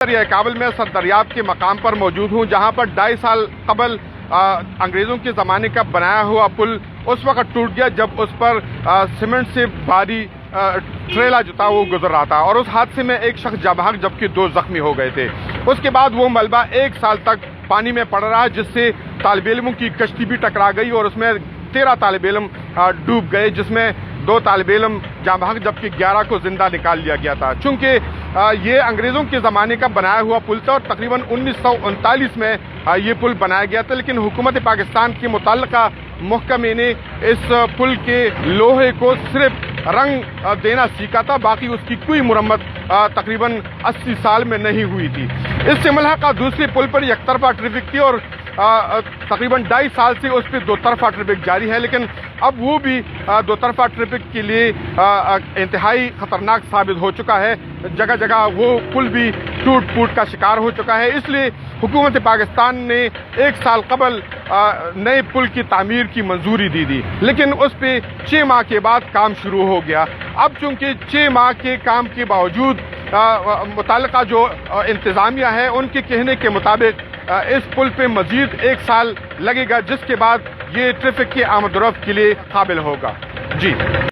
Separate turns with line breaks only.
کابل میں سردریاب کے مقام پر موجود ہوں، جہاں پر 2.5 سال قبل انگریزوں کے زمانے کا بنایا ہوا پل اس وقت ٹوٹ گیا جب اس پر سیمنٹ سے بھاری ٹریلا جو تھا وہ گزر رہا تھا، اور اس حادثے میں ایک شخص جاں بحق جبکہ 2 زخمی ہو گئے تھے۔ اس کے بعد وہ ملبہ 1 سال تک پانی میں پڑ رہا، جس سے طالب علموں کی کشتی بھی ٹکرا گئی اور اس میں 13 طالب علم ڈوب گئے، جس میں 2 طالب علم جاں بحق جبکہ 11 کو زندہ نکال لیا گیا تھا۔ چونکہ یہ انگریزوں کے زمانے کا بنایا ہوا پل تھا اور تقریباً 1939 میں یہ پل بنایا گیا تھا، لیکن حکومت پاکستان کے متعلقہ محکمے نے اس پل کے لوہے کو صرف رنگ دینا سیکھا تھا، باقی اس کی کوئی مرمت تقریباً 80 سال میں نہیں ہوئی تھی۔ اس سے ملحقہ دوسرے پل پر یک طرفہ ٹریفک تھی اور تقریباً 2.5 سال سے اس پہ 2 طرفہ ٹریفک جاری ہے، لیکن اب وہ بھی 2 طرفہ ٹریفک کے لیے انتہائی خطرناک ثابت ہو چکا ہے۔ جگہ جگہ وہ پل بھی ٹوٹ پھوٹ کا شکار ہو چکا ہے، اس لیے حکومت پاکستان نے 1 سال قبل نئے پل کی تعمیر کی منظوری دی تھی، لیکن اس پہ 6 ماہ کے بعد کام شروع ہو گیا۔ اب چونکہ 6 ماہ کے کام کے باوجود متعلقہ جو انتظامیہ ہے ان کے کہنے کے مطابق اس پل پہ مزید 1 سال لگے گا، جس کے بعد یہ ٹریفک کے آمد و رفت کے لیے قابل ہوگا۔ جی